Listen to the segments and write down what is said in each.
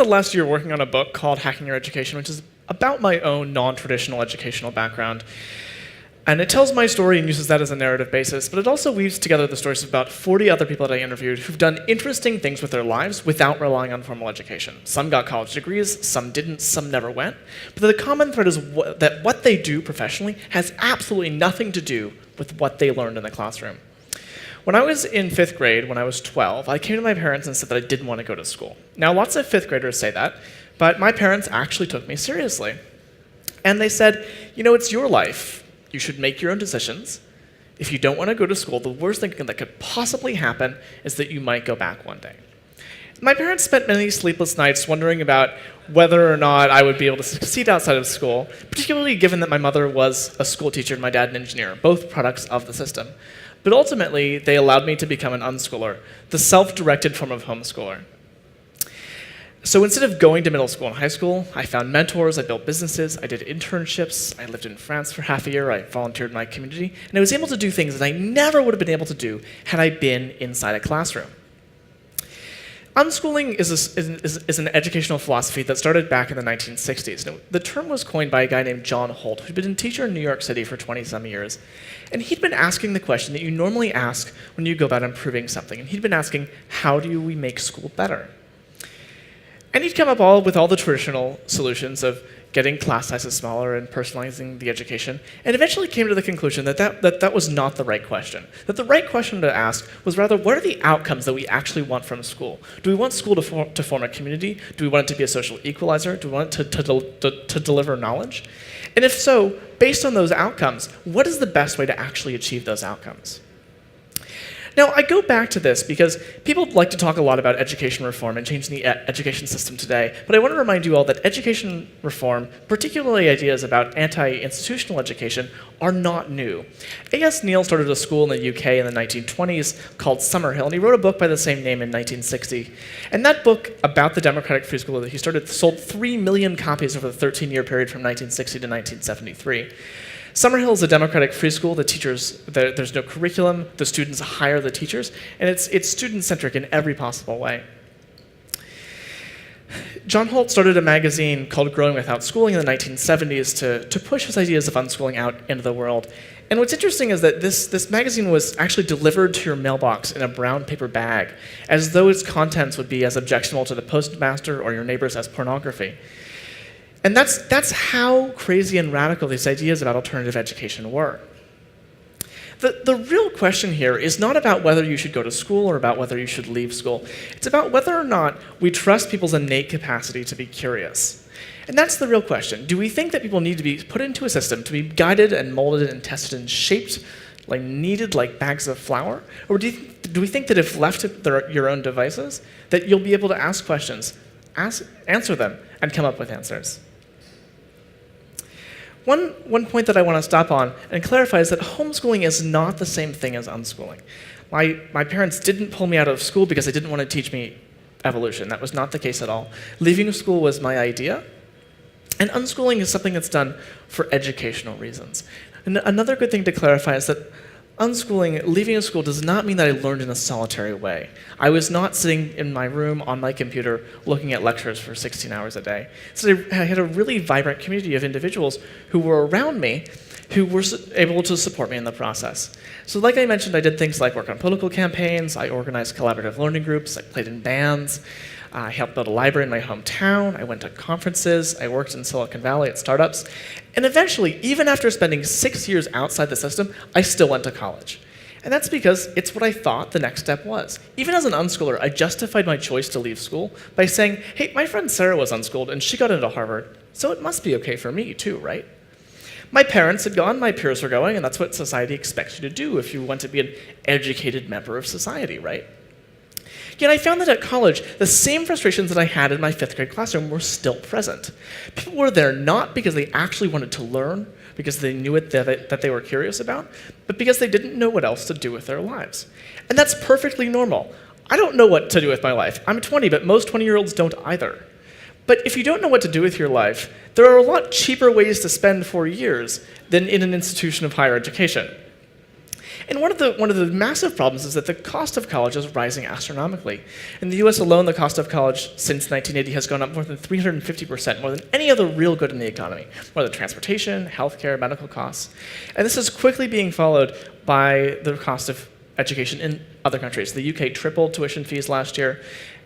last year working on a book called Hacking Your Education, which is about my own non-traditional educational background. And it tells my story and uses that as a narrative basis, but it also weaves together the stories of about 40 other people that I interviewed who've done interesting things with their lives without relying on formal education. Some got college degrees, some didn't, some never went. But the common thread is that what they do professionally has absolutely nothing to do with what they learned in the classroom. When I was in 5th grade, when I was 12, I came to my parents and said that I didn't want to go to school. Now, lots of 5th graders say that, but my parents actually took me seriously. And they said, you know, it's your life. You should make your own decisions. If you don't want to go to school, the worst thing that could possibly happen is that you might go back one day. My parents spent many sleepless nights wondering about whether or not I would be able to succeed outside of school, particularly given that my mother was a school teacher and my dad an engineer, both products of the system. But ultimately, they allowed me to become an unschooler, the self-directed form of homeschooler. So instead of going to middle school and high school, I found mentors, I built businesses, I did internships, I lived in France for half a year, I volunteered in my community, and I was able to do things that I never would have been able to do had I been inside a classroom. Unschooling is an educational philosophy that started back in the 1960s. Now, the term was coined by a guy named John Holt, who'd been a teacher in New York City for 20-some years. And he'd been asking the question that you normally ask when you go about improving something. And he'd been asking, how do we make school better? And he'd come up with all the traditional solutions of getting class sizes smaller and personalizing the education, and eventually came to the conclusion that was not the right question. That the right question to ask was rather, what are the outcomes that we actually want from school? Do we want school to form a community? Do we want it to be a social equalizer? Do we want it to deliver knowledge? And if so, based on those outcomes, what is the best way to actually achieve those outcomes? Now, I go back to this because people like to talk a lot about education reform and changing the education system today, but I want to remind you all that education reform, particularly ideas about anti-institutional education, are not new. A.S. Neil started a school in the UK in the 1920s called Summerhill, and he wrote a book by the same name in 1960. And that book about the democratic free school that he started sold 3 million copies over the 13-year period from 1960 to 1973. Summerhill is a democratic free school. The teachers, there's no curriculum. The students hire the teachers, and it's student-centric in every possible way. John Holt started a magazine called Growing Without Schooling in the 1970s to push his ideas of unschooling out into the world. And what's interesting is that this magazine was actually delivered to your mailbox in a brown paper bag, as though its contents would be as objectionable to the postmaster or your neighbors as pornography. And that's how crazy and radical these ideas about alternative education were. The real question here is not about whether you should go to school or about whether you should leave school. It's about whether or not we trust people's innate capacity to be curious. And that's the real question. Do we think that people need to be put into a system to be guided and molded and tested and shaped, like kneaded like bags of flour? Or do we think that if left to your own devices, that you'll be able to ask questions, answer them, and come up with answers? One point that I want to stop on and clarify is that homeschooling is not the same thing as unschooling. My parents didn't pull me out of school because they didn't want to teach me evolution. That was not the case at all. Leaving school was my idea, and unschooling is something that's done for educational reasons. And another good thing to clarify is that unschooling, leaving a school, does not mean that I learned in a solitary way. I was not sitting in my room on my computer looking at lectures for 16 hours a day. So I had a really vibrant community of individuals who were around me who were able to support me in the process. So like I mentioned, I did things like work on political campaigns, I organized collaborative learning groups, I played in bands, I helped build a library in my hometown, I went to conferences, I worked in Silicon Valley at startups, and eventually, even after spending 6 years outside the system, I still went to college. And that's because it's what I thought the next step was. Even as an unschooler, I justified my choice to leave school by saying, hey, my friend Sarah was unschooled and she got into Harvard, so it must be okay for me too, right? My parents had gone, my peers were going, and that's what society expects you to do if you want to be an educated member of society, right? Yet I found that at college, the same frustrations that I had in my 5th grade classroom were still present. People were there not because they actually wanted to learn, because they knew it that they were curious about, but because they didn't know what else to do with their lives. And that's perfectly normal. I don't know what to do with my life. I'm 20, but most 20-year-olds don't either. But if you don't know what to do with your life, there are a lot cheaper ways to spend 4 years than in an institution of higher education. And one of the massive problems is that the cost of college is rising astronomically. In the US alone, the cost of college since 1980 has gone up more than 350%, more than any other real good in the economy, more than transportation, healthcare, medical costs. And this is quickly being followed by the cost of education in other countries. The UK tripled tuition fees last year.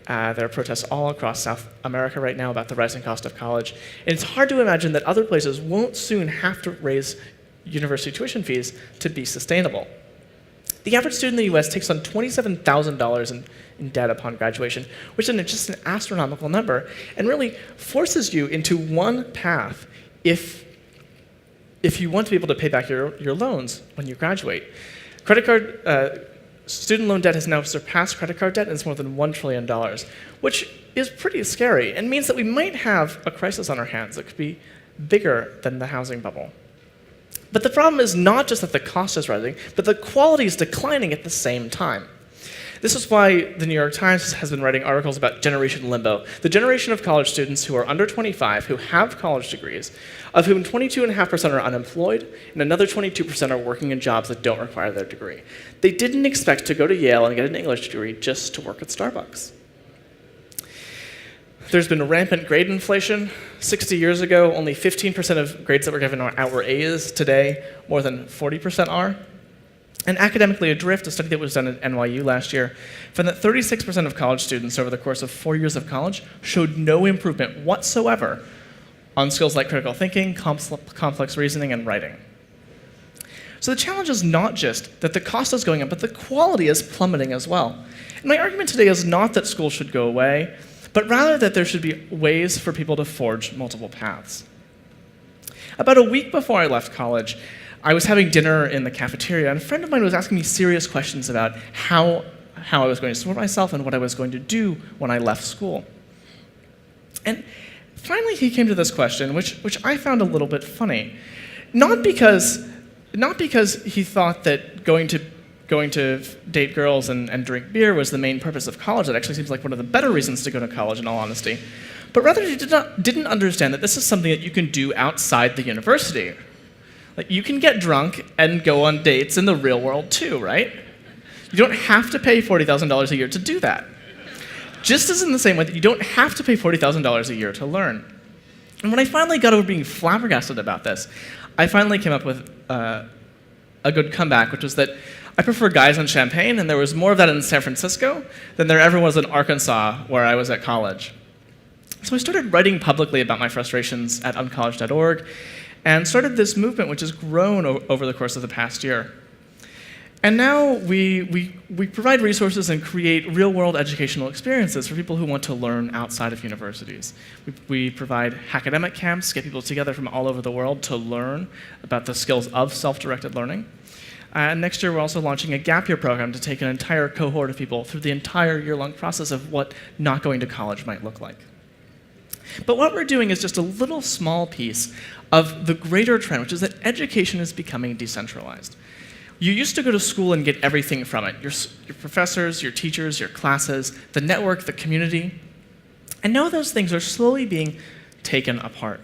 There are protests all across South America right now about the rising cost of college. And it's hard to imagine that other places won't soon have to raise university tuition fees to be sustainable. The average student in the US takes on $27,000 in debt upon graduation, which is just an astronomical number, and really forces you into one path if you want to be able to pay back your loans when you graduate. Student loan debt has now surpassed credit card debt, and it's more than $1 trillion, which is pretty scary and means that we might have a crisis on our hands that could be bigger than the housing bubble. But the problem is not just that the cost is rising, but the quality is declining at the same time. This is why the New York Times has been writing articles about generation limbo, the generation of college students who are under 25, who have college degrees, of whom 22.5% are unemployed, and another 22% are working in jobs that don't require their degree. They didn't expect to go to Yale and get an English degree just to work at Starbucks. There's been rampant grade inflation. 60 years ago, only 15% of grades that were given out were A's. Today, more than 40% are. And Academically Adrift, a study that was done at NYU last year, found that 36% of college students over the course of 4 years of college showed no improvement whatsoever on skills like critical thinking, complex reasoning, and writing. So the challenge is not just that the cost is going up, but the quality is plummeting as well. And my argument today is not that schools should go away, but rather that there should be ways for people to forge multiple paths. About a week before I left college, I was having dinner in the cafeteria, and a friend of mine was asking me serious questions about how I was going to support myself and what I was going to do when I left school. And finally he came to this question, which I found a little bit funny. Not because he thought that going to date girls and drink beer was the main purpose of college. That actually seems like one of the better reasons to go to college, in all honesty. But rather he didn't understand that this is something that you can do outside the university. Like, you can get drunk and go on dates in the real world too, right? You don't have to pay $40,000 a year to do that. Just as in the same way that you don't have to pay $40,000 a year to learn. And when I finally got over being flabbergasted about this, I finally came up with a good comeback, which was that I prefer guys and champagne, and there was more of that in San Francisco than there ever was in Arkansas, where I was at college. So I started writing publicly about my frustrations at uncollege.org, and started this movement which has grown over the course of the past year. And now we provide resources and create real-world educational experiences for people who want to learn outside of universities. We provide academic camps, get people together from all over the world to learn about the skills of self-directed learning. And next year we're also launching a gap year program to take an entire cohort of people through the entire year-long process of what not going to college might look like. But what we're doing is just a little small piece of the greater trend, which is that education is becoming decentralized. You used to go to school and get everything from it, your professors, your teachers, your classes, the network, the community. And now those things are slowly being taken apart.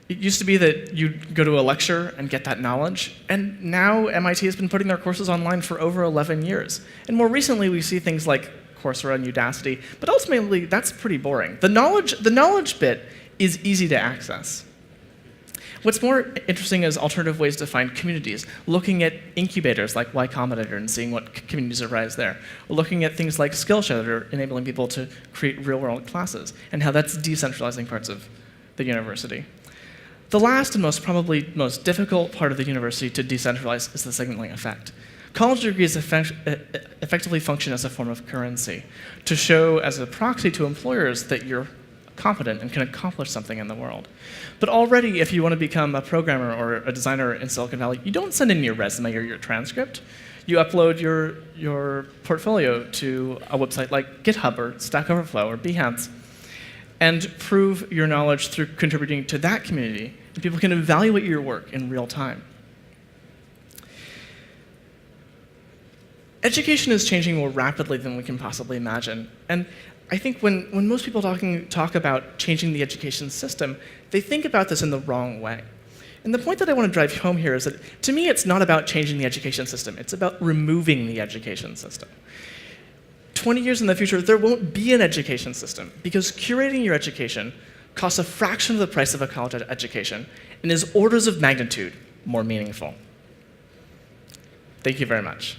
It used to be that you'd go to a lecture and get that knowledge, and now MIT has been putting their courses online for over 11 years. And more recently, we see things like Coursera and Udacity, but ultimately, that's pretty boring. The knowledge bit is easy to access. What's more interesting is alternative ways to find communities, looking at incubators like Y Combinator and seeing what communities arise there, or looking at things like Skillshare that are enabling people to create real-world classes, and how that's decentralizing parts of the university. The last and probably most difficult part of the university to decentralize is the signaling effect. College degrees effectively function as a form of currency, to show as a proxy to employers that you're competent and can accomplish something in the world. But already, if you want to become a programmer or a designer in Silicon Valley, you don't send in your resume or your transcript. You upload your portfolio to a website like GitHub or Stack Overflow or Behance and prove your knowledge through contributing to that community, and people can evaluate your work in real time. Education is changing more rapidly than we can possibly imagine. And I think when most people talk about changing the education system, they think about this in the wrong way. And the point that I want to drive home here is that, to me, it's not about changing the education system. It's about removing the education system. 20 years in the future, there won't be an education system because curating your education costs a fraction of the price of a college education and is orders of magnitude more meaningful. Thank you very much.